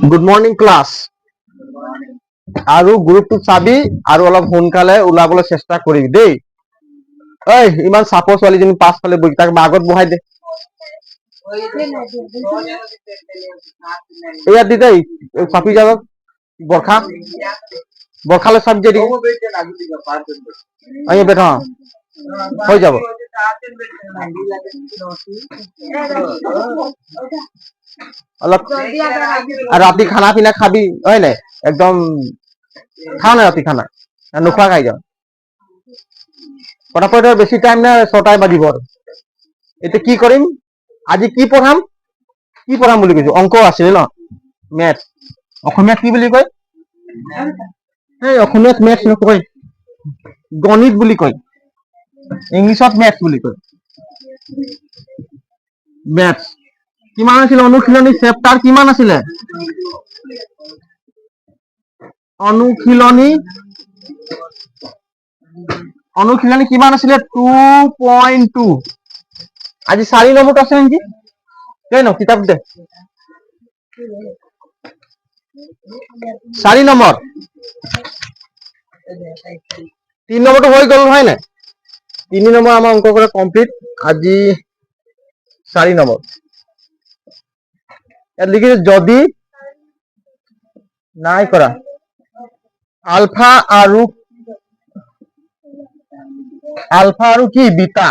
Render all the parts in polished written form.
Good morning class. আৰু গ্ৰুপটো চাবি আৰু অলপ সোনকালে ওলাবলৈ চেষ্টা কৰিবি দেই। ঐ ইমান চাপৰ ছোৱালীজনী পাছফালে বহি তাক আগত বহাই দে। ইয়াত দি দেই চাপি যাব বৰখা বৰখালৈ চাপি দিয়ে বেটা হৈ যাব। অলপ ৰাতি খানা পিনা খাবি হয় নাই একদম খাও নাই ৰাতি খানা নোখোৱা খাই যাও পটাপট বেছি টাইম নাই 6টাই বাজিব আৰু এতিয়া কি কৰিম আজি কি পঢ়াম বুলি কৈছো অংক আছিল ন মেথ অসমীয়াত কি বুলি কয় এই অসমীয়াত মেথ নকয় গণিত বুলি কয় ইংলিছত মেথ বুলি কয় মেথ কিমান আছিল অনুশীলনী চেপ্টাৰ কিমান আছিলে অনুশীলনী কিমান আছিলে 2.2 আজি 4 নম্বৰটো আছে নেকি কেই ন কিতাপ দে 4 নম্বৰ 3 নম্বৰটো হৈ গ'ল হয় নাই 3 নম্বৰ আমাৰ অংক কৰা কমপ্লিট আজি 4 নম্বৰ ইয়াত লিখিছে যদি নাই কৰা আলফা আৰু কি বিটা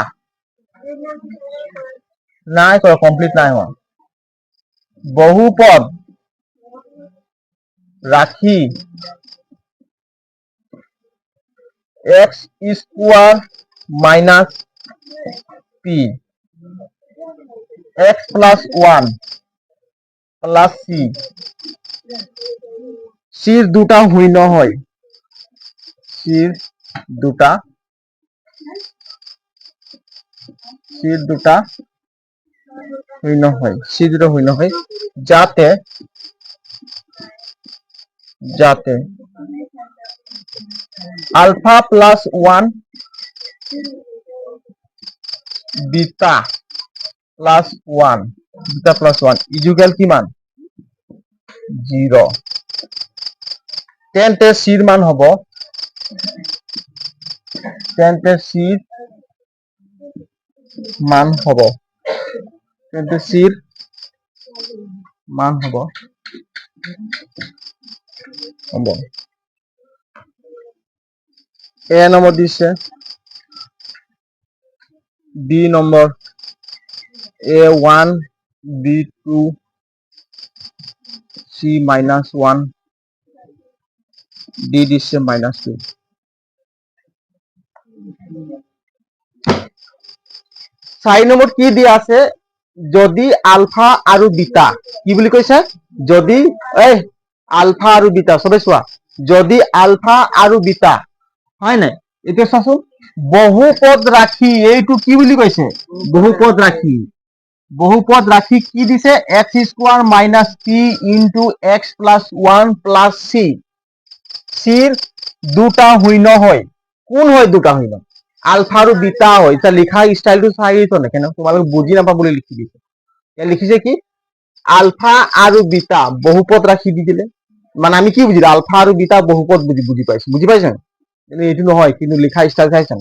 নাই কৰা কমপ্লিট নাই হোৱা বহুপদ ৰাখি x square minus p x plus 1 plus c সির দুটা হইন হয় সির দুটা হইন হয় যাতে alpha plus 1 beta plus 1 equal কিমান 0 তেন্তে সির মান হব এ নম্বৰ দিছে b number A1 B2 C -1 D দিছে -2 4 নম্বৰ কি দিয়া আছে যদি আলফা আৰু বিটা কি বুলি কৈছে যদি আলফা আৰু বিটা সবে চোৱা যদি আলফা আৰু বিটা হয় নাই এতিয়া চাচোন বহুপদ ৰাখি এইটো কি বুলি কৈছে বহুপদ ৰাখি কি দিছে x square minus p into x plus 1 plus c সির দুটা হইন হয় কোন হয় দুটা হইন আলফা আৰু বিটা হয় এটা লিখা স্টাইলটো চাইছো না কেন তোমালোক বুজি নাপা বুলি লিখি দিছে এ লিখিছে কি আলফা আৰু বিটা বহুপদ ৰাখি দি দিলে মানে আমি কি বুজিলো আলফা আৰু বিটা বহুপদ বুজি পাইছো কিন্তু এইটো নহয় কিন্তু লিখা স্টাইল চাইছেন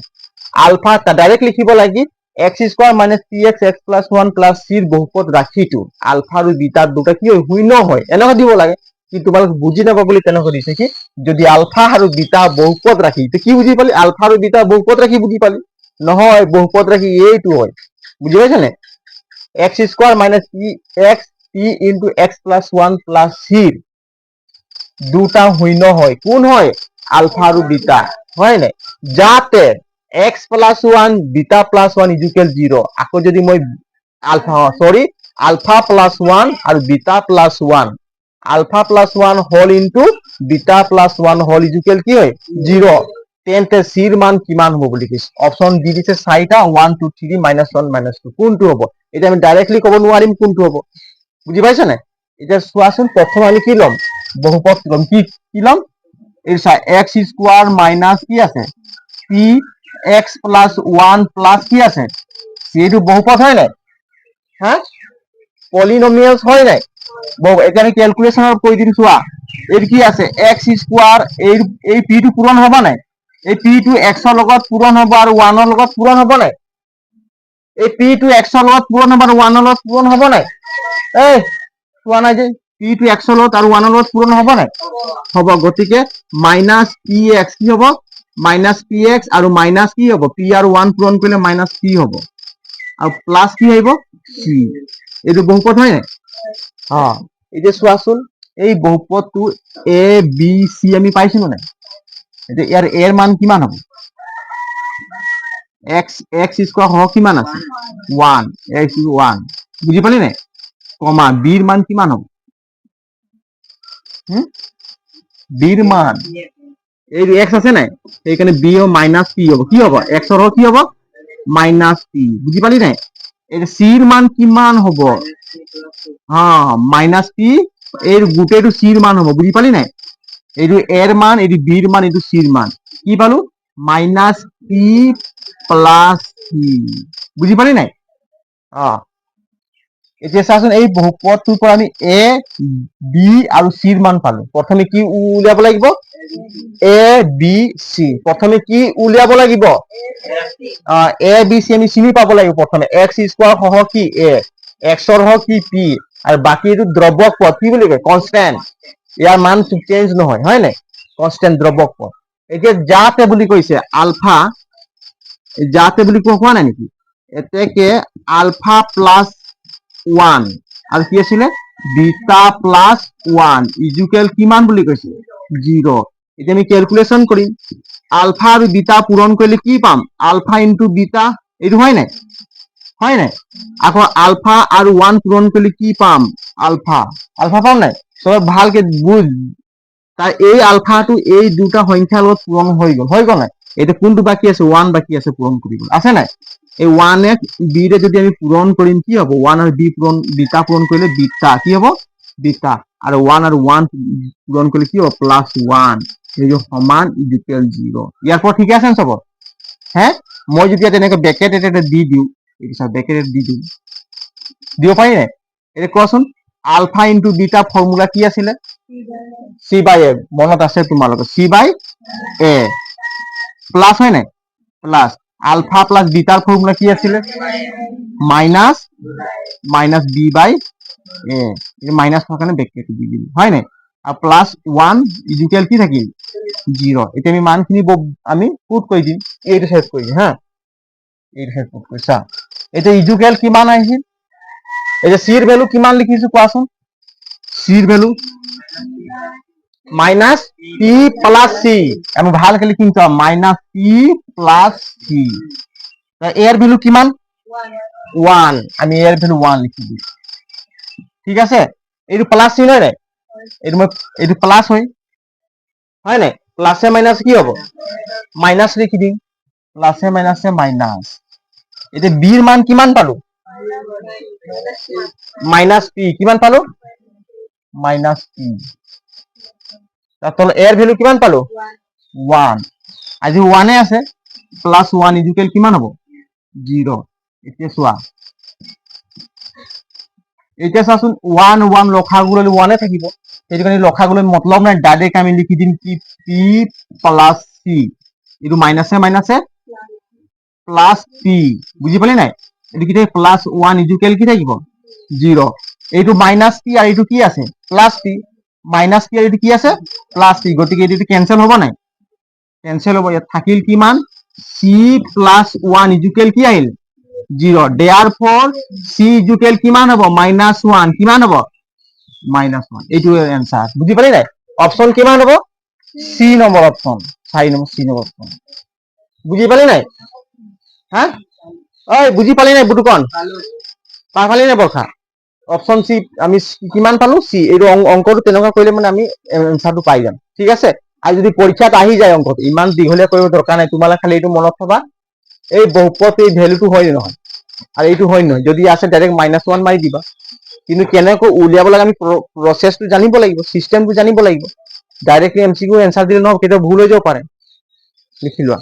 আলফা ডাইরেক্ট লিখিব লাগি x square minus px x plus 1 plus c ৰ বহুপদ ৰাখিটো আলফা আৰু বিটা দুটা কি হইন হয় এনেকা দিব লাগে কিন্তু তোমালোক বুজি নাপা বুলি তেনেকা দিছে কি যদি আলফা আৰু বিটা বহুপদ ৰাখি তো কি বুজি পালি আলফা আৰু বিটা বহুপদ ৰাখি বুজি পালি নহয় বহুপদ ৰাখি এইটো হয় বুজি পাইছ নে x square minus px p into x plus 1 plus c দুটা হইন হয় কোন হয় আলফা আৰু বিটা হয় নাই যাতে x plus 1 beta plus 1 equal 0 আকৌ যদি মই আলফা plus 1 আৰু beta plus 1 alpha plus 1 whole into beta plus 1 whole equal কি হয় 0 তেন্তে c ৰ মান কিমান হ'ব বুলি কৈছে অপচন দি দিছে 4টা 1 2 3 -1 -2 কোনটো হ'ব এটা আমি ডাইৰেক্টলি ক'ব নোৱাৰিম কোনটো হ'ব বুজি পাইছা নে এটা চোৱাচোন প্ৰথম আমি কি লম বহুপদ লম কি লম এই x স্কয়ার মাইনাস কি আছে p x plus 1 plus কি আছে এইটো বহুপদ হয় নাই হ্যাঁ পলিনোমিয়ালস হয় নাই এতিয়া আমি ক্যালকুলেশনৰ কৈ দিম চোৱা এই কি আছে x স্কয়াৰ এই p টো পূৰণ হ'ব নাই এই p টো x ৰ লগত পূৰণ হ'ব আৰু 1 ৰ লগত পূৰণ হ'ব নাই এই p টো x ৰ লগত পূৰণ হ'ব আৰু 1 ৰ লগত পূৰণ হ'ব নাই এই চোৱা নাই যে p টো x ৰ লগত আৰু 1 ৰ লগত পূৰণ হ'ব নাই হ'ব গতিকে -px কি হ'ব -px আৰু মাইনাস কি হ'ব p আৰু 1 পূৰণ কৰিলে -p হ'ব আৰু প্লাস কি আহিব c এইটো বহুপদ হয় নাই এতিয়া চোৱাচোন এই বহুপদটো a b c আমি পাইছিলো নাই এতিয়া ইয়াৰ a ৰ মান কিমান হ'ব x স্কয়াৰ সহ কিমান আছে 1 x 1 বুজি পালি নাই কমা b ৰ মান কিমান হ'ব b ৰ মান এই x আছে নাই সেইকাৰণে b ও -p হ'ব কি হ'ব x ৰ কি হ'ব -p বুজি পালি নাই এই c ৰ মান কিমান হ'ব -p এই গোটেইটো c ৰ মান হ'ব বুজি পালি নাই এইটো a ৰ মান এইটো b ৰ মান এইটো c ৰ মান কি পালো -p + c বুজি পালি নাই এতিয়া চাচোন এই বহুপদটোৰ পৰা আমি a b আৰু c ৰ মান পালো প্ৰথমে কি উলিয়াব লাগিব a b c প্ৰথমে কি উলিয়াব লাগিব a b c আমি চিনি পাব লাগিব প্ৰথমে x স্কয়াৰ সহ কি a x ৰ সহ কি p আৰু বাকি এইটো দ্ৰব্যক পদ কি বুলি কয় কনস্ট্যান্ট ইয়াৰ মান চেঞ্জ নহয় হয় নাই কনস্ট্যান্ট দ্ৰব্যক পদ এতিয়া যাতে বুলি কৈছে আলফা যাতে বুলি কোৱা নাই নেকি এতেকে আলফা প্লাস 1 আৰু কি আছিলে বিটা প্লাস 1 ইকুয়াল কিমান বুলি কৈছে 0 এতিয়া আমি ক্যালকুলেশন কৰিম আলফা আৰু বিটা পূৰণ কৰিলে কি পাম আলফা ইনটু বিটা এইটো হয় নাই আকৌ আলফা আৰু 1 পূৰণ কৰিলে কি পাম আলফা পাম নাই সব ভালকে বুঝ তাই এই আলফাটো এই দুটা সংখ্যাৰ লগত পূৰণ হৈ গ'ল নাই এটা কোনটো বাকি আছে 1 বাকি আছে পূৰণ কৰিব আছে নাই এই 1 এক b ৰে যদি আমি পূৰণ কৰিম কি হ'ব 1 আৰু b পূৰণ বিটা পূৰণ কৰিলে বিটা কি হ'ব বিটা আৰু 1 আৰু 1 পূৰণ কৰিলে কি হ'ব +1 এই যে সমান ইকুয়াল 0 ইয়াৰ পৰা ঠিক আছে সব হে মই যদি তেনেকৈ ব্ৰেকেট এটা দি দিও এই সব ব্ৰেকেট দি দিও দিব পাৰি নাই এটা কোৱাচোন আলফা ইনটু বিটা ফৰ্মুলা কি আছিলে c/a মনত আছে তোমালোকৰ c/a প্লাস হয় নাই প্লাস আলফা প্লাস বিটাৰ ফর্মুলা কি আছিল মাইনাস b/a এই মাইনাস থাকার কারণে ব্র্যাকেট দি দিল হয় নাই আর প্লাস 1 ইকুয়াল কি থাকিল 0 এটা আমি মানখিনি আমি পুট কৰি দিম এইটো সেট কৰি দিম হ্যাঁ এইটো সেট পুট কৰিছা এটা ইকুয়াল কিমান আহিল এই যে c এৰ ভ্যালু কিমান লিখিছো কোৱাচোন c এর ভ্যালু -p + c আমি ভালকে লিখিম তো -p + c এর ভ্যালু কিমান 1 আমি এর ভ্যালু 1 লিখি দিই ঠিক আছে এইটো প্লাস চিহ্ন নাই এইটো প্লাস হয় নাই প্লাসে মাইনাস কি হ'ব মাইনাস লিখি দিম প্লাসে মাইনাসে মাইনাস এতে b এর মান কিমান পালো -p কিমান পালো -p তাহলে এর ভ্যালু কিমান পালো 1 আজি 1 এ আছে +1 ইকুয়াল কিমান হ'ব 0 এতিয়া চোৱা এতিয়া চাচোন 1 1 লখাগুলৈ 1 এ থাকিব সেইটো কাৰণে লখাগুলৈ মতলব নাই ডাইরেক্ট আমি লিখি দিম কি p + c এইটো মাইনাসে মাইনাসে +p বুজি পালি নাই এটো কি +1 ইকুয়াল কি থাকিব 0 এইটো -p আর এইটো কি আছে +p -p আর এইটো কি আছে +p গতিকে এইটো ক্যান্সেল হ'ব নাই ক্যান্সেল হ'ব ইয়াত থাকিল কিমান c + 1 ইকুয়াল কি আহিল 0 therefore c ইকুয়াল কিমান হ'ব -1 কিমান হ'ব -1 এইটো आंसर বুজি পালি নাই অপশন কিমান হ'ব c number option 4 number c number option বুজি পালি নাই হ্যাঁ ওই বুজি পালি নাই বুটুকন পালি নাই বৰখা অপশন সি আমি কিমান পালো সি এই অঙ্কটো তেনেকুৱা কৰিলে মানে আমি আনসাৰটো পাই যাম ঠিক আছে আৰু যদি পৰীক্ষাত আহি যায় অঙ্কটো ইমান দীঘলীয়া কৰিব দৰকাৰ নাই তোমালোকে খালি এইটো মনত থবা এই বহুপদ এই ভ্যালুটো হয় নহয় আর এইটো হয় নহয় যদি আছে ডাইরেক্ট -1 মাৰি দিবা কিন্তু কেনেকৈ উলিয়াব লাগে আমি প্ৰসেসটো জানিব লাগিব সিস্টেমটো জানিব লাগিব ডাইৰেক্টলি এমসিকিউ আনসাৰ দিলে নহব কেতিয়া ভুল হৈ যাব পাৰে লিখি লোৱা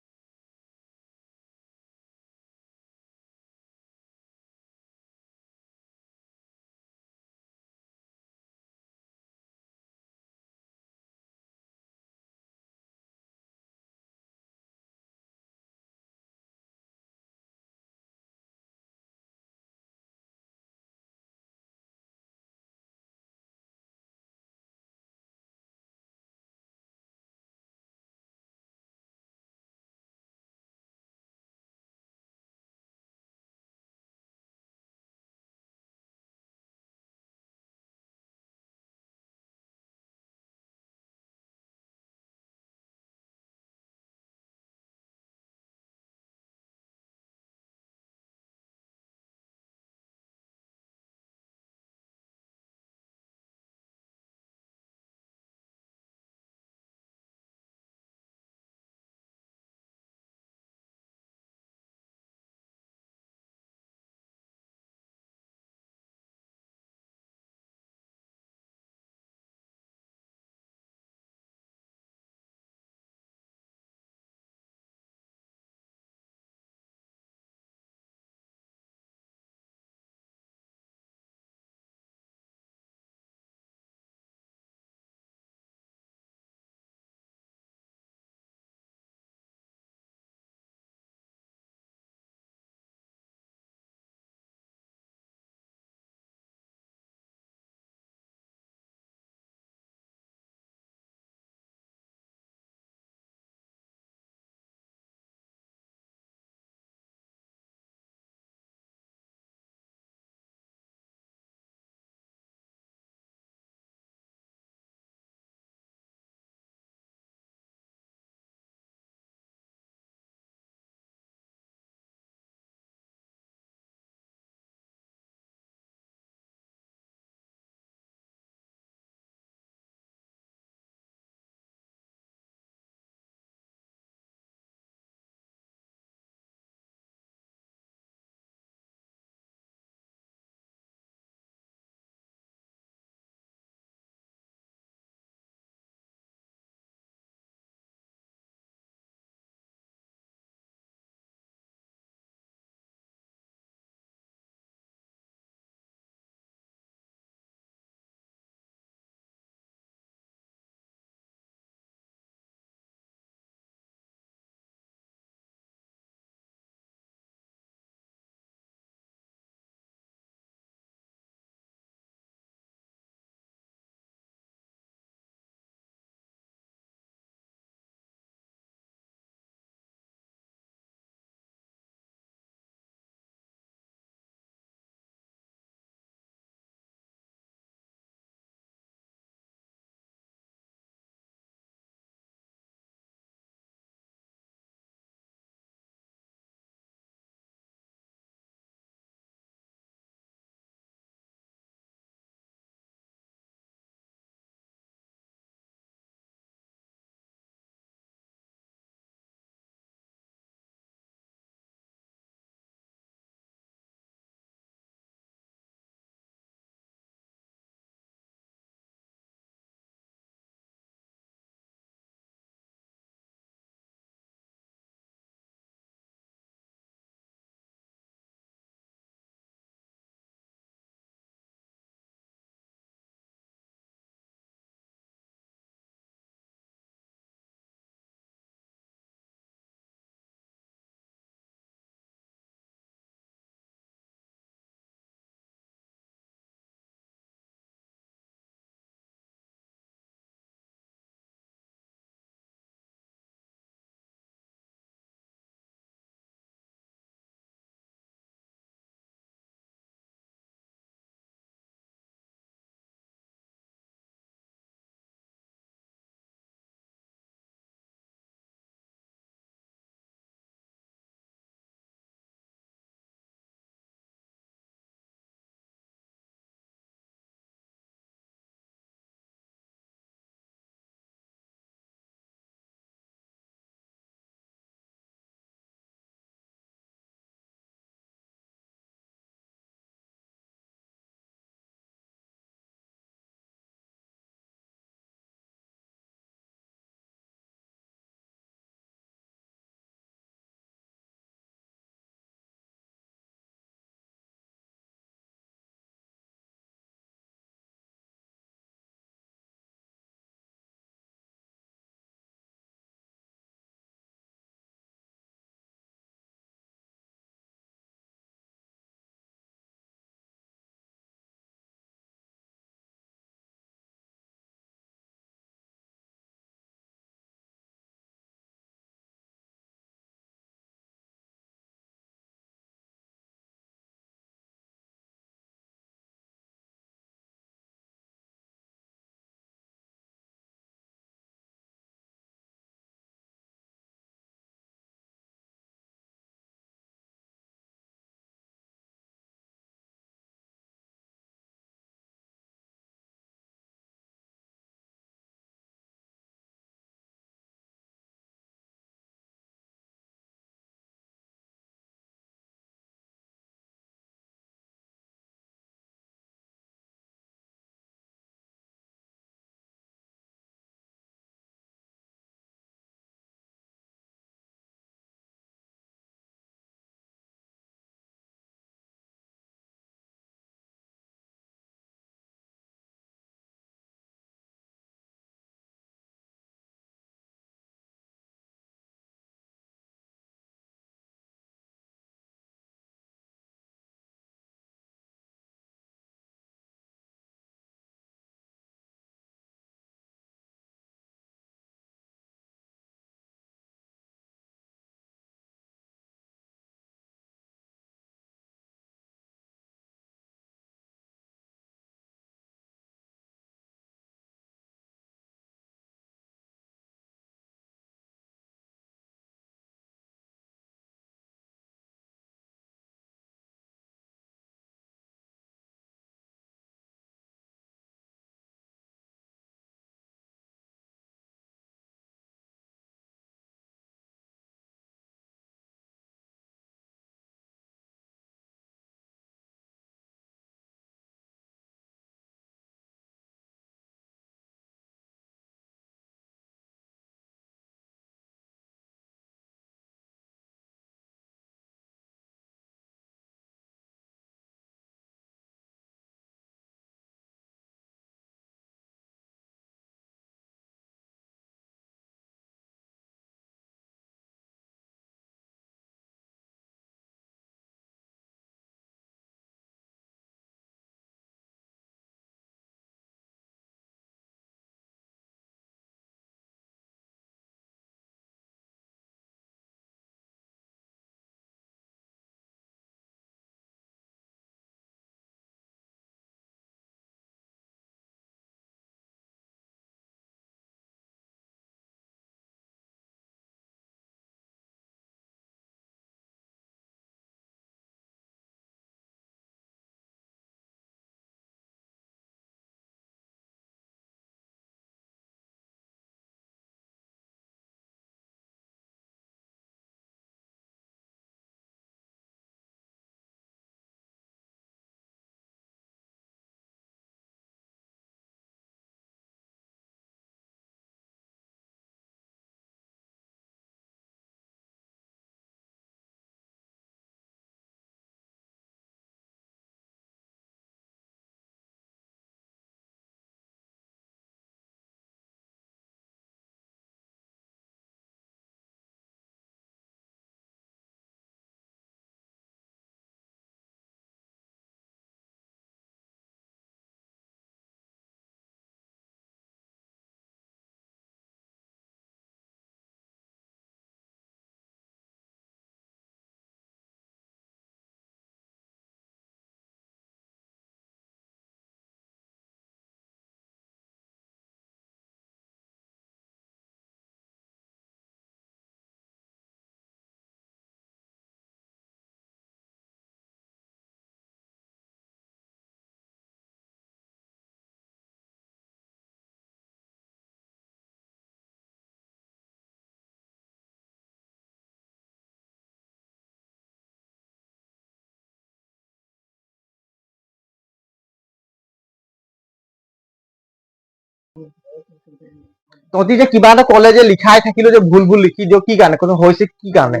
তহঁতি যে কিবা এটা কলে যে লিখাই থাকিলো যে ভুল ভুল লিখি দিও কি কাৰণে কোন হৈছে কি কাৰণে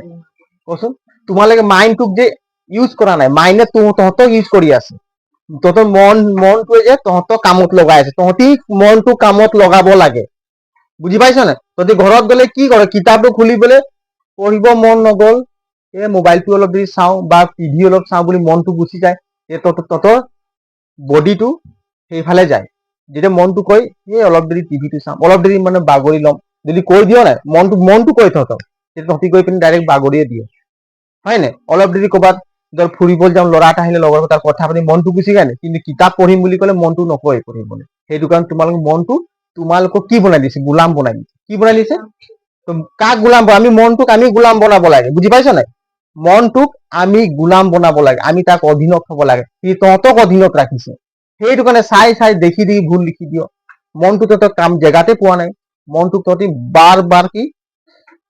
কচোন তোমালোকে মাইন্ডটোক যে ইউজ কৰা নাই মাইন্ডে তহঁতক ইউজ কৰি আছে তহঁতৰ মনটোৱে যে তহঁতক কামত লগাই আছে তহঁতি মনটো কামত লগাব লাগে বুজি পাইছ নাই তহঁতি ঘৰত গলে কি কৰ কিতাপটো খুলি পেলাই পঢ়িব মন নগল এই মোবাইলটো অলপ দেৰি চাওঁ বা টিভি অলপ চাওঁ বুলি মনটো গুচি যায় তহঁতৰ বডিটো সেইফালে যায় যেতিয়া মনটো কয় এই অলপ দেৰি টিভিটো চাম অলপ দেৰি মানে বাগৰি ল'ম যদি কৈ দিয় নাই মনটো কৈ তহঁতক তেতিয়া তহঁতি গৈ পিনে ডাইৰেক্ট বাগৰিয়ে দিয়ে হয় নাই অলপ দেৰি ক'ৰবাত ধৰ ফুৰিব যাওঁ ল'ৰা এটা আহিলে লগৰ তাৰ কথা পাতি মনটো গুচি যায় নাই কিন্তু কিতাপ পঢ়িম বুলি ক'লে মনটো নকয় পঢ়িবলৈ সেইটো কাৰণে তোমালোকক কি বনাই দিছে গোলাম বনাই দিছে কি বনাই দিছে কাক গোলাম আমি মনটোক আমি গোলাম বনাব লাগে বুজি পাইছ নাই মনটোক আমি গোলাম বনাব লাগে আমি তাক অধীনত থব লাগে সি তহঁতক অধীনত ৰাখিছে সেইটো কাৰণে চাই চাই দেখি দেখি ভুল লিখি দিয় মনটো তহঁতৰ কাম জেগাতে পোৱা নাই মনটোক তহঁতি বাৰ বাৰ কি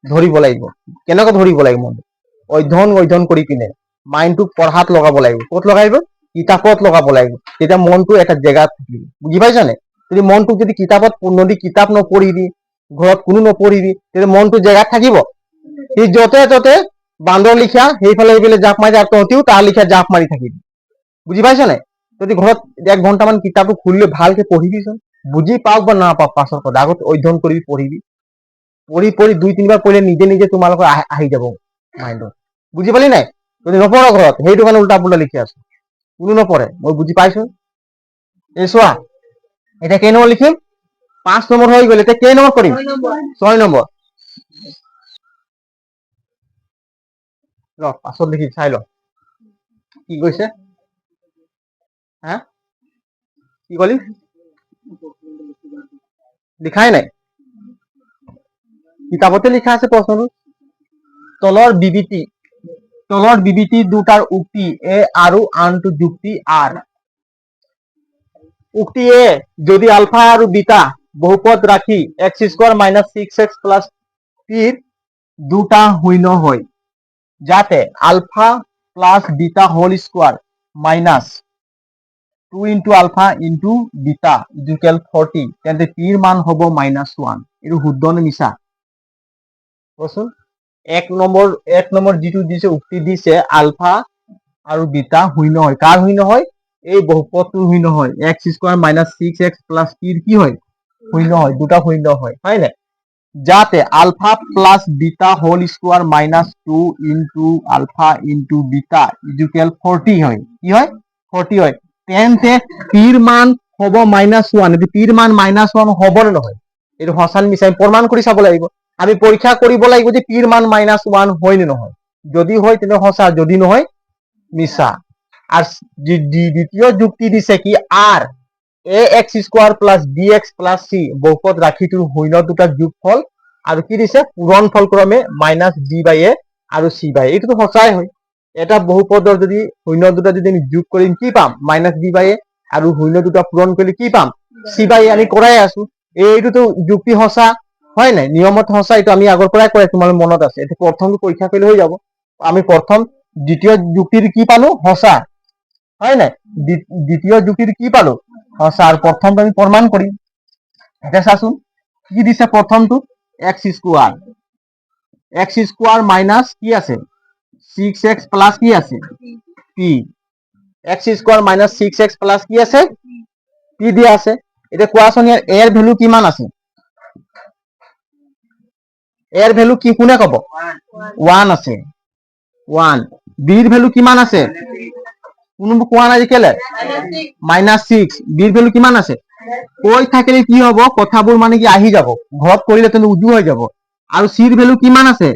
ধৰিব লাগিব কেনেকৈ ধৰিব লাগিব মনটো অধ্যয়ন কৰি পিনে মাইণ্ডটোক পঢ়াত লগাব লাগিব ক'ত লগাব কিতাপত লগাব লাগিব তেতিয়া মনটো এটা জেগাত থাকিব বুজি পাইছ নাই যদি মনটোক যদি কিতাপত কিতাপ নপঢ়িবি ঘৰত কোনো নপঢ়িবি তেতিয়া মনটো জেগাত থাকিব সি য'তে ত'তে বান্দৰ লিখা সেইফালে জাপ মাৰি আৰু তহঁতিও তাৰ লিখা জাপ মাৰি থাকিবি বুজি পাইছ নাই যদি ঘৰত 1 ঘণ্টামান কিতাপটো খুলিলে ভালকে পঢ়িবিচোন বুজি পাওক বা নাপাওক পাছৰ কথা আগত অধ্যয়ন কৰিবি পঢ়িবি পঢ়ি 2-3 বাৰ পঢ়িলে নিজে নিজে তোমালোকৰ আহি যাব মাইণ্ডত বুজি পালি নাই যদি নপঢ় ঘৰত সেইটো কাৰণে উল্টা পুল্টা লিখি আছো কোনো নপঢ়ে মই বুজি পাইছো এই চোৱা এতিয়া কেই নম্বৰ লিখিম 5 নম্বৰ হৈ গ'ল এতিয়া কেই নম্বৰ কৰিম 6 নম্বৰ পাছত লিখি চাই ল কি কৈছে হা কি কলি লিখাই নাই কিতাপতে লিখা আছে প্ৰশ্নটো তলৰ বিবৃতি দুটাৰ উক্তি এ আৰু আনটো যুক্তি আৰ উক্তি এ যদি আলফা আৰু বিটা বহুপদ ৰাখি x² - 6x + p দুটা শূন্য হয় যাতে alpha plus beta whole square minus 2 * alpha * beta equal 40 তেন্তে p ৰ মান হ'ব -1 এইটো শুদ্ধ নে মিছা কচোন এক নম্বৰ যিটো দিছে উক্তি দিছে আলফা আৰু বিটা শূন্য হয় কাৰ শূন্য হয় এই বহুপদটোৰ শূন্য হয় x² - 6x + p কি হয় শূন্য হয় দুটা শূন্য হয় হয় না যাতে alpha plus beta whole square -2 * alpha * beta equal 40 হয় কি হয় 40 হয় তেন্তে p ৰ মান হ'ব -1 যদি p ৰ মান -1 হ'ব নে নহয় এইটো সঁচা মিছা প্ৰমাণ কৰি চাব লাগিব আমি পৰীক্ষা কৰিব লাগিব যে p ৰ মান -1 হয় নে নহয় যদি হয় তেনে সঁচা যদি নহয় মিছা আর দ্বিতীয় যুক্তি দিছে কি আর ax² + bx + c বহুপদ ৰাশিটোৰ শূন্য দুটা যোগফল আৰু কি দিছে পূৰণফলক্ৰমে -b/a আৰু c/a এইটোতো সঁচাই হয় এটা বহুপদৰ যদি শূন্য দুটা যদি আমি যোগ কৰিম কি পাম -b/a আৰু শূন্য দুটা পূৰণ কৰিলে কি পাম c/a আমি কৰাই আছো এইটোতো যুক্তি সঁচা হয় নাই নিয়মত সঁচা এইটো আমি আগৰ পৰাই কৈ তোমাৰ মনত আছে এইটো প্ৰথমটো পৰীক্ষা কৰিলে হৈ যাব আমি প্ৰথম দ্বিতীয় যুক্তিৰ কি পালো সঁচা হয় নাই দ্বিতীয় যুক্তিৰ কি পালো সঁচা আৰু প্ৰথমটো আমি প্ৰমাণ কৰিম এটা চাচোন কি দিছে প্ৰথমটো x² মাইনাস কি আছে 6x প্লাস কি আছে p x² - 6x প্লাস কি আছে p দিয়া আছে এটা কোৱাচোন ইয়াৰ a এর ভ্যালু কিমান আছে a এর ভ্যালু কি কোনে কব 1 আছে 1 b এর ভ্যালু কিমান আছে কোনো কোৱা নাই যে কেলে -6 b এৰ ভ্যালু কিমান আছে কৈ থাকিলে কি হ'ব কথাবোৰ মানে কি আহি যাব ঘৰত কৰিলে তেনে উজু হৈ যাব আৰু c এর ভ্যালু কিমান আছে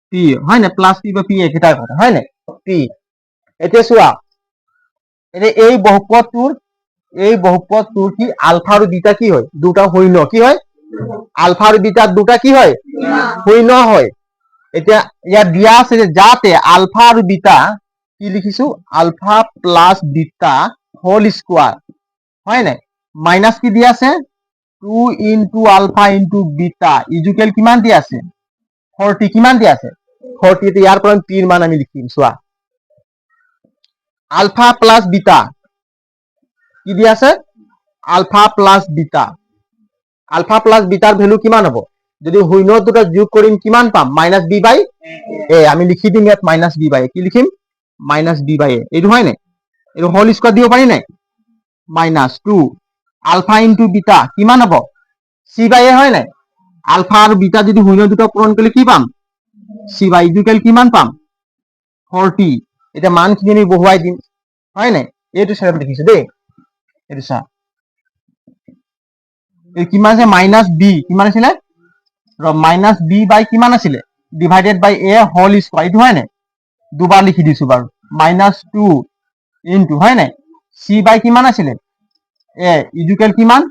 p হয় না প্লাস p বা p একেটাই কথা হয় না p এতিয়া চোৱা এতিয়া এই বহুপদটোৰ কি আলফা আৰু বিটা কি হয় দুটা শূন্য কি হয় আলফা আৰু বিটা দুটা কি হয় শূন্য হয় এতিয়া ইয়াত দিয়া আছে যে যাতে আলফা আৰু বিটা কি লিখিছো alpha plus beta whole square হয় না মাইনাস কি দিয়া আছে 2 * আলফা * বিটা ইকুয়াল কিমান দিয়া আছে 40 কিমান দিয়া আছে 40 তে ইয়াৰ পৰা p ৰ মান আমি লিখিম চোৱা আলফা প্লাস বিটা কি দিয়া আছে alpha plus beta alpha plus বিটাৰ ভ্যালু কিমান হ'ব যদি শূন্য দুটা যোগ কৰিম কিমান পাম মাইনাস বি বাই এ আমি লিখি দিম ইয়াত মাইনাস বি বাই এ কি লিখিম মাইনাস বি বাই এ এইটো হয় নাই এইটো হোল স্কয়ার দিব পাৰি নাই মাইনাস 2 আলফা ইনটু বিটা কিমান হ'ব সি বাই এ হয় নাই আলফা আৰু বিটা যদি শূন্য দুটা পূৰণ কৰিলে কি পাম সি বাই ইকুয়াল কিমান পাম 40 এটা মানখিনি আমি বহুৱাই দিম হয় নাই এইটো সেটআপ দেখিছো দেই এইটো চা এই কিমান আছে মাইনাস বি কিমান আছিলে মাইনাস বি বাই কিমান আছিলে ডিভাইডেড বাই এ হোল স্কয়ার এইটো হয় নাই দুবাৰ লিখি দিছো বাৰু মাইনাস 2 ইনটু হয় নাই সি বাই কিমান আছিলে এ ইকুয়াল কিমান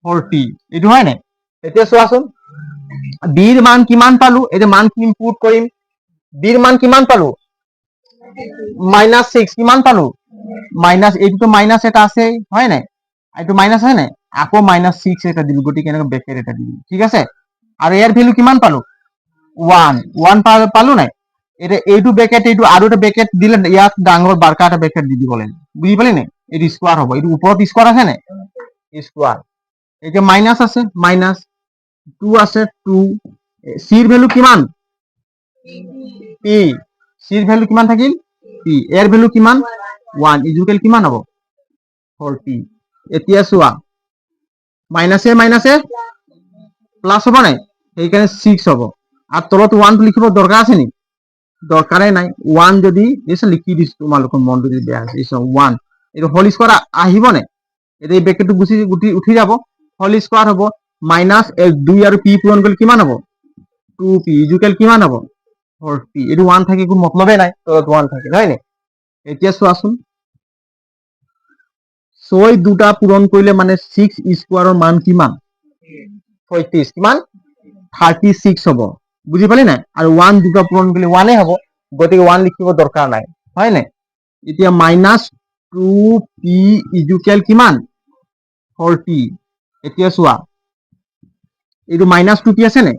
40 এইটো হয় নাই এতিয়া চোৱাচোন বিৰ মান কিমান পালো এটা মানখিনি পুট কৰিম বিৰ মান কিমান পালো -6 কিমান পালো মাইনাস এইটো মাইনাস এটা আছে হয় নাই এইটো মাইনাস হয় নাই আকৌ -6 এটা দিলো গতি কেনেকৈ ব্ৰেকেট এটা দিলো ঠিক আছে আৰু ইয়াৰ ভ্যালু কিমান পালো 1 পালো নাই এটা এইটো ব্ৰেকেট এইটো আৰু এটা ব্ৰেকেট দিলে ইয়াত ডাঙৰ বাৰকা এটা ব্ৰেকেট দি দিব লাগে বুজি পালি নাই এইটো স্কয়াৰ হ'ব এইটো ওপৰত স্কয়াৰ আছে নাই স্কয়াৰ এটা মাইনাস আছে মাইনাস 2 আছে 2 সিৰ ভ্যালু কিমান পি সিৰ ভ্যালু কিমান থাকিল পি এৰ ভ্যালু কিমান 1 ইকুয়াল কিমান হ'ব 40 এতিয়া চোৱা মাইনাসে মাইনাসে প্লাস হ'ব নাই সেইকাৰণে 6 হ'ব আৰু তলত 1 টো লিখিব দৰকাৰ আছে নি দৰকাৰে নাই 1 যদি এসে লিখি দিছো তোমালোকৰ মন যদি বেয়া আছে এসে 1 এটা হোল স্কয়াৰ আহিব নাই এটা এই ব্ৰেকেটটো গুছি উঠি যাব হোল স্কয়াৰ হ'ব মাইনাস 2 আৰু পি পূৰণ কৰিলে কিমান হ'ব 2p ইকুয়াল কিমান হ'ব 40 এটো 1 থাকে কোনো মতলবে নাই তলত 1 থাকে হয় নাই এতিয়া চোৱাচোন 6 দুটা পূৰণ কৰিলে মানে 6 স্কয়াৰৰ মান কিমান 35 কিমান 36 হ'ব বুজি পালি নাই আৰু 1 দুটা পূৰণ কৰিলে 1 এ হ'ব গতিকে 1 লিখিব দৰকাৰ নাই হয় নাই এতিয়া -2p ইকুয়াল কিমান 40 এতিয়া চোৱা এইটো -2p আছে নাই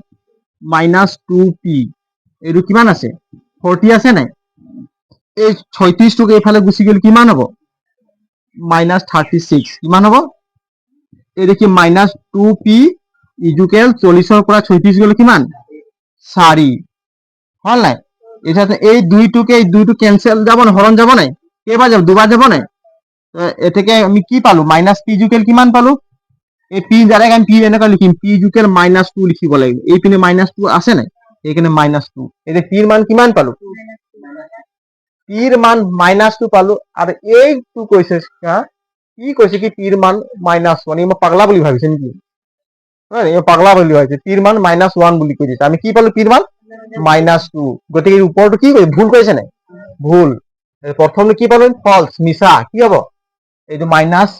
-2p এইটো কিমান আছে 40 আছে নাই এই 36 টুক এইফালে গুছি গ'ল কিমান হ'ব -36 কিমান হ'ব এই দেখি -2p ইকুয়াল 40 ৰ পৰা 36 গ'লে কিমান 4 হল নাই এটা এই দুইটো ক্যান্সেল যাব না হৰণ যাব নাই কেইবাৰ যাব দুবাৰ যাব নাই এটাকে আমি কি পালো -p ইকুয়াল কিমান পালো এই p জায়গায় আমি p এনেকৈ লিখিম p ইকুয়াল -2 লিখিব লাগিব এই পিনে -2 আছে নাই এইখানে -2 এটা p ৰ মান কিমান পালো p ৰ মান -2 পালো আৰু এইটো কৈছে কি কৈছে কি p ৰ মান -1 মই পাগলা বুলি ভাবিছে নেকি হয় এই পাগলা বুলি ভাবিছে p ৰ মান -1 বুলি কৈ দিছে আমি কি পালো p ৰ মান -2 গতিকে ওপৰটো কি কৰি ভুল কৰিছে নাই ভুল প্ৰথমে কি পালো ফলস মিছা কি হ'ব এইটো মাইনাস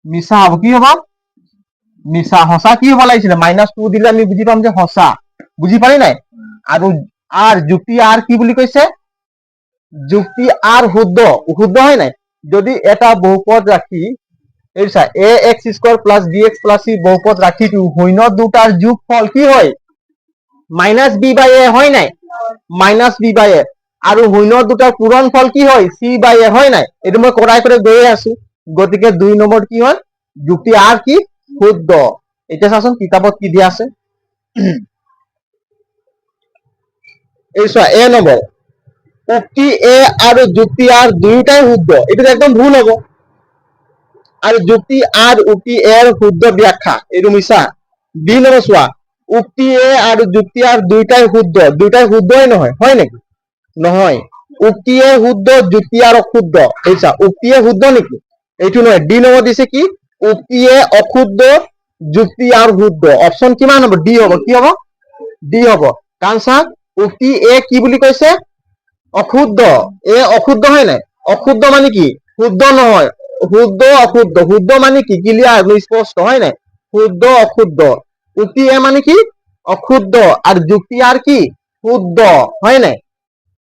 মিছা হ'ব কি হ'ব মিছা হসা কি হ'ব লাগিছিল -2 দিলে আমি বুজি পাম যে হসা বুজি পালি নাই আৰু আর যুক্তি আর কি বুলি কৈছে যুক্তি আর শুদ্ধ শুদ্ধ হয় নাই যদি এটা বহুপদ রাখি এইছা ax² + bx + c বহুপদ রাখি শূন্য দুটাৰ যোগফল কি হয় -b/a হয় নাই -b/a আৰু শূন্য দুটাৰ পূৰণফল কি হয় c/a হয় নাই এটো মই কৰাই কৰে গৈ আছো গতিকে 2 নম্বৰ কি হয় যুক্তি আৰ কি শুদ্ধ এটা চাচোন কিতাপত কি দিয়া আছে এই চোৱা এ নম্বৰ উক্তি এ আৰু যুক্তি আৰ দুইটাই শুদ্ধ এটা একদম ভুল হ'ব আৰু যুক্তি আৰ উক্তি এৰ শুদ্ধ ব্যাখ্যা এইটো মিছা বি নম্বৰ চোৱা উক্তি এ আৰু যুক্তি আর দুইটাই শুদ্ধই নহয় হয় নেকি নহয় উক্তি এ শুদ্ধ যুক্তি আর অশুদ্ধ এইছা উক্তি এ শুদ্ধ নেকি এইটো নহয় ডি নম্বৰ দিছে কি উক্তি এ অশুদ্ধ যুক্তি আর শুদ্ধ অপশন কিমান হ'ব ডি হ'ব কি হ'ব ডি হ'ব কাৰণ চা উক্তি এ কি বুলি কৈছে অশুদ্ধ এ অশুদ্ধ হয় নাই অশুদ্ধ মানে কি শুদ্ধ নহয় শুদ্ধ অশুদ্ধ শুদ্ধ মানে কি ক্লিয়ার স্পষ্ট হয় নাই শুদ্ধ অশুদ্ধ উক্তি এ মানে কি অশুদ্ধ আর যুক্তি আর কি শুদ্ধ হয় নাই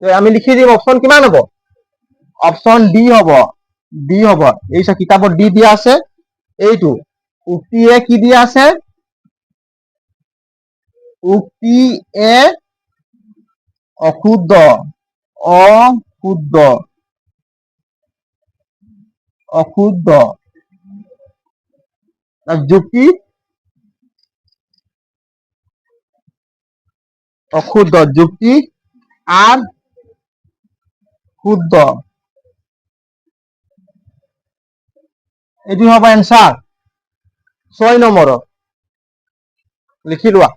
আমি লিখি দিম অপশন কিমান হ'ব অপশন ডি হ'ব ডি হ'ব এইসব কিতাপত ডি দিয়া আছে এইটো উক্তি এ কি দিয়া আছে উক্তি এ অশুদ্ধ অশুদ্ধ অশুদ্ধ যুক্তি অশুদ্ধ যুক্তি আর শুদ্ধ এটি হবে এনসার 6 নম্বৰ লিখি লোৱা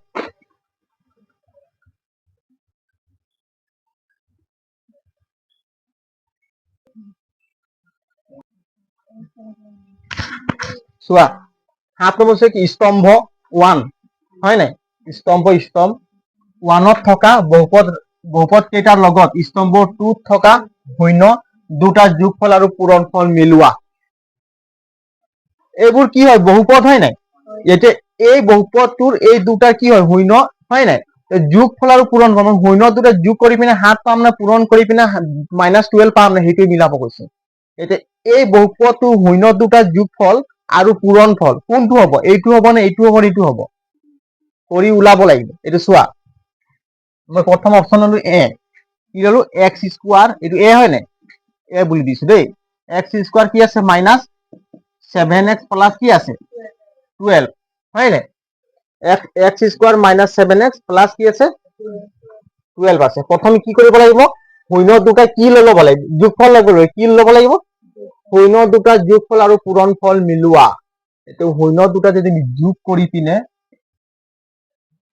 চোৱা 7 নম্বৰ হৈছে কি স্তম্ভ 1 হয় নাই স্তম্ভ 1ত থকা বহুপদ কেইটাৰ লগত স্তম্ভ 2ত থকা শূন্য দুটাৰ যোগফল আৰু পূৰণফল মিলোৱা এইবোৰ কি হয় বহুপদ হয় নাই এতিয়া এই বহুপদটোৰ এই দুটাৰ কি হয় শূন্য হয় নাই যোগফল আৰু পূৰণফল শূন্য দুটা যোগ কৰি পিনে 7 পাম না পূৰণ কৰি পিনে -12 পাম না সেইটো মিলাব কৈছে এতিয়া এই বহুপদটোৰ শূন্য দুটা যোগফল আৰু পূৰণফল কোনটো হ'ব এইটো হ'ব নে এইটো হ'ব এইটো হ'ব কৰি ওলাব লাগিব এইটো চোৱা মই প্ৰথম অপচন ললো এ কি ললো এক্স স্কোয়ার এইটো এ হয় নাই এ বুলি দিছো দেই এক্স স্কোয়ার কি আছে -7x প্লাস কি আছে 12 হয় নাই এক্স স্কোয়ার -7x প্লাস কি আছে 12 আছে প্রথমে কি কৰিব লাগিব শূন্য দুটা কি ল'ব লাগিব যোগফল ল'ব লাগিব কি ল'ব লাগিব শূন্য দুটা যোগফল আৰু পূৰণফল মিলোৱা এটো শূন্য দুটা যদি যোগ কৰি পিনে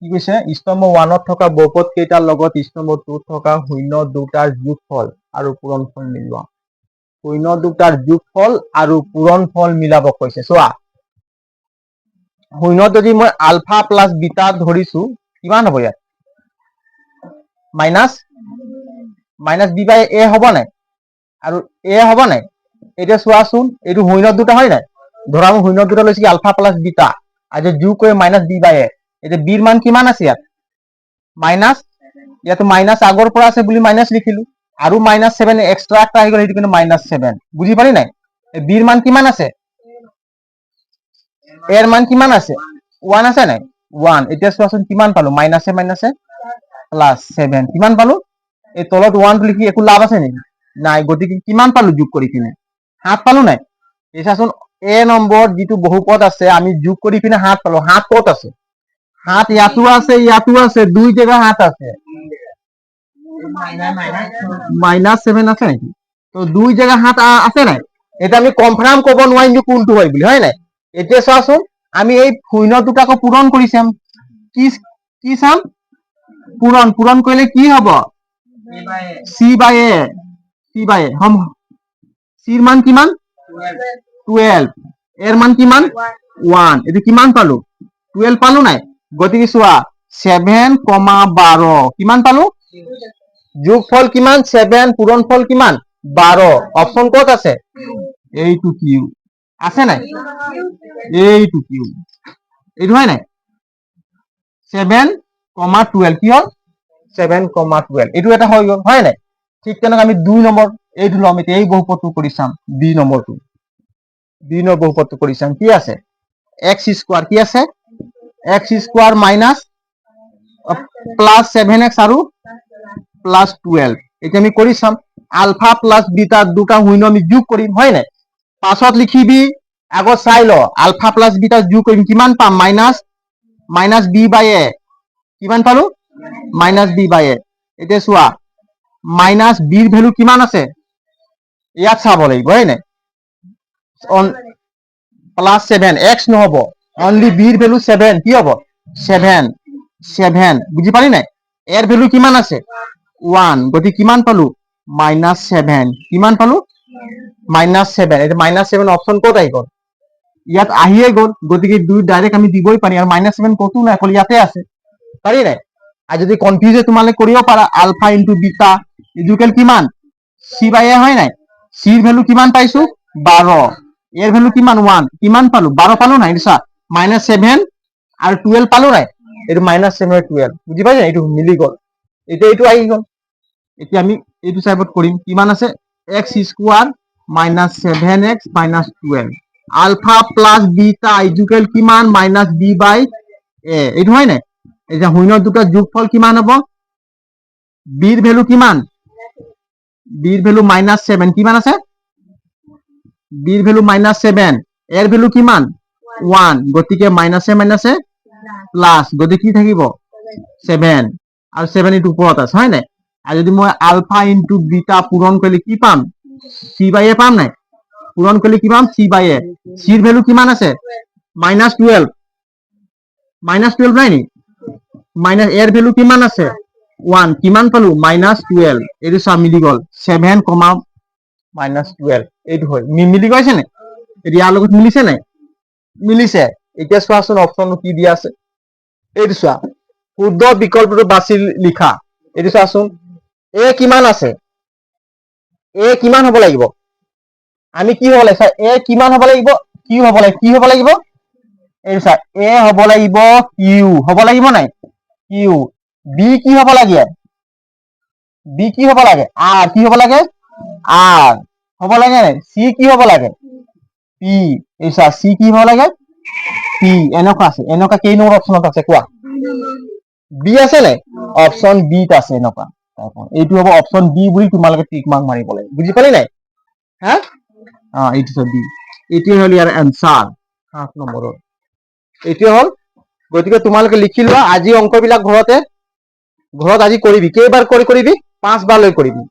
কি কৈছে স্তম্ভ 1ত থকা বহুপদ কেইটাৰ লগত স্তম্ভ 2ত থকা শূন্য দুটাৰ যোগফল আৰু পূৰণফল মিলোৱা শূন্য দুটাৰ যোগফল আৰু পূৰণফল মিলাব কৈছে চোৱা শূন্য যদি মই আলফা প্লাস বিটা ধৰিছো কিমান হ'ব ইয়াত মাইনাস বি বাই এ হ'ব নাই আৰু এ হ'ব নাই এটা চোৱাচোন এইটো শূন্য দুটা হয় নাই ধৰা মই শূন্য দুটা লৈছো আলফা প্লাস বিটা আৰু যোগ কৰি মাইনাস বি বাই এ এটা বিৰ মান কিমান আছে ইয়াত মাইনাস ইয়াত মাইনাস আগৰ পৰা আছে বুলি মাইনাস লিখিলো আৰু -7 এক্সট্ৰা একটা আহি গ'ল সেইটো কিন্তু -7 বুজি পালি নাই বিৰ মান কিমান আছে এৰ মান কিমান আছে 1 আছে নাই 1 এতিয়া চোৱাচোন কিমান পালো মাইনাসে +7 কিমান পালো এই তলত 1 লিখি একো লাভ আছে নেকি নাই গতিকে কিমান পালো যোগ কৰি কিনে 7 পালো নাই এছাচোন এ নম্বৰ যেটো বহুপদ আছে আমি যোগ কৰি কিনে 7 পালো 7 কত আছে 7 ইয়াতো আছে দুই জায়গা 7 আছে -7 আছে নাকি তো দুই জায়গা 7 আছে নাই এটা আমি কনফার্ম কব নোৱাৰিম যে কোনটো হয় বুলি হয় নাই এতিয়া চোৱাচোন আমি এই শূন্য দুটাকো পূৰণ কৰি চাম কি চাম পূৰণ কৰিলে কি হ'ব c বাই এ হম c ৰ মান কিমান 12 এর মান কিমান 1 এটো কিমান পালো 12 পালো নাই গতিকে চোৱা 7,12 কিমান পালো যোগফল কিমান 7 পূৰণফল কিমান 12 অপশন ক'ত আছে এইটো কিউ আছে নাই এইটো কিউ এইটো হয় নাই 7,12 কি হল 7,12 এইটো এটা হৈ গল হয় নাই ঠিক তেনেকৈ আমি 2 নম্বৰ এইটো লম এতিয়া এই বহুপদটো কৰি চাম বি নম্বৰটো বি নম্বৰ বহুপদটো কৰি চাম কি আছে x স্কয়াৰ কি আছে x স্কয়াৰ মাইনাস +7x আৰু +12 এটা আমি কৰি চাম আলফা প্লাস বিটা দুটা শূন্য আমি যোগ কৰিম হয় নাই পাছত লিখিবি আগত চাই ল আলফা প্লাস বিটা যোগ কৰিম কিমান পাম মাইনাস বি বাই এ কিমান পালো মাইনাস বি বাই এ এতিয়া চোৱা মাইনাস বিৰ ভ্যালু কিমান আছে ইয়াত চাব লাগিব হয় নাই +7 x নহব অনলি বিৰ ভ্যালু 7 কি হ'ব 7 বুজি পালি নাই এর ভ্যালু কিমান আছে 1 গতিকে কিমান পালো -7 কিমান পালো -7 এটা -7 অপশন ক'ত আহি গ'ল ইয়াত আহিয়ে গ'ল গতিকে দুই ডাইরেক্ট আমি দিবই পারি আর -7 কতো না অকল ইয়াতে আছে পারি নাই আর যদি কনফিউজ তোমালে করিও পারা আলফা ইনটু বিটা ইকুয়াল কিমান c বাই এ হয় নাই c এর ভ্যালু কিমান পাইছো 12 এর ভ্যালু কিমান 1 কিমান পালো 12 পালো না এটা -7 আর 12 পালো নাই এটা -7 আর 12 বুঝি পাইছ এইটো মিলি গল এইটো আহি গল এতিয়া আমি এইটো সাইডত কৰিম কিমান আছে x square -7x -12 alpha plus beta equal কিমান -b বাই এ এইটো হয় নাই এটা শূন্য দুটা যোগফল কিমান হ'ব বিৰ ভ্যালু কিমান বিৰ ভ্যালু -7 কিমান আছে বিৰ ভ্যালু -7 এর ভ্যালু কিমান 1 গতিকে মাইনাসে মাইনাসে প্লাস গতিকে কি থাকিব 7 আৰু 7 এইটো ওপৰত আছে হয় নাই আৰু যদি মই আলফা ইনটু বিটা পূৰণ কৰিলে কি পাম চি বাই এ পাম নাই পূৰণ কৰিলে কি পাম চি বাই এ চিৰ ভ্যালু কিমান আছে -12 -12 নাই নি মাইনাস এর ভ্যালু কিমান আছে 1 কিমান পালো -12 এইটো সব মিলি গল 7, -12 এইটো হয় মিলি গৈছে নে ইয়াৰ লগত মিলিছে নাই মিলিছে এতিয়া চোৱাচোন অপচন কি দিয়া আছে এইটো চোৱা শুদ্ধ বিকল্পটো বাছি লিখা এইটো চোৱাচোন এ কিমান আছে এ কিমান হ'ব লাগিব আমি কি হ'ব লাগিব এ কিমান হ'ব লাগিব কি হ'ব লাগিব এই চা এ হ'ব লাগিব কিউ হ'ব লাগিব নাই কিউ বি কি হ'ব লাগে বি কি হ'ব লাগে আৰ কি হ'ব লাগে আৰ হ'ব লাগে নাই সি কি হ'ব লাগে পি এই চা সি কি হ'ব লাগে পি এনেকুৱা আছে এনেকুৱা কেই নম্বৰ অপচনত আছে কোৱা বি আছে নাই অপচন বিত আছে এনেকুৱা এইটো হ'ব অপচন বি বুলি তোমালোকে টিক মাৰ্ক মাৰিব লাগে বুজি পালি নাই হা এইটো বি এইটো হ'ল ইয়াৰ এনসাৰ 7 নম্বৰৰ এইটো হ'ল গতিকে তোমালোকে লিখি লোৱা আজি অংকবিলাক ঘৰত আজি কৰিবি কেইবাৰ কৰিবি 5 বাৰ লৈ কৰিবি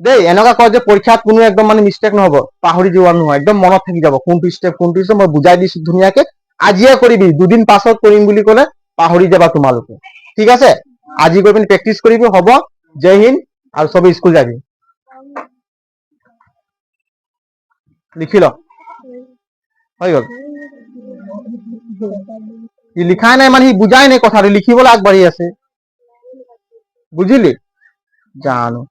দেই এনেকুৱা কয় যে পৰীক্ষাত কোনো একদম মানে মিষ্টেক নহব পাহৰি যোৱা নহয় একদম মনত থাকি যাব কোনটো ষ্টেপ মই বুজাই দিছো ধুনীয়াকে আজিয়ে কৰিবি দুদিন পাছত কৰিম বুলি ক'লে পাহৰি যাবা তোমালোকে ঠিক আছে আজি গৈ পিনে প্ৰেক্টিচ কৰিবি হ'ব জয় হিন্দ আৰু সবে স্কুল যাবি লিখি ল হৈ গ'ল সি লিখাই নাই মানে সি বুজাই নাই কথাটো লিখিবলৈ আগবাঢ়ি আছে বুজিলি জানো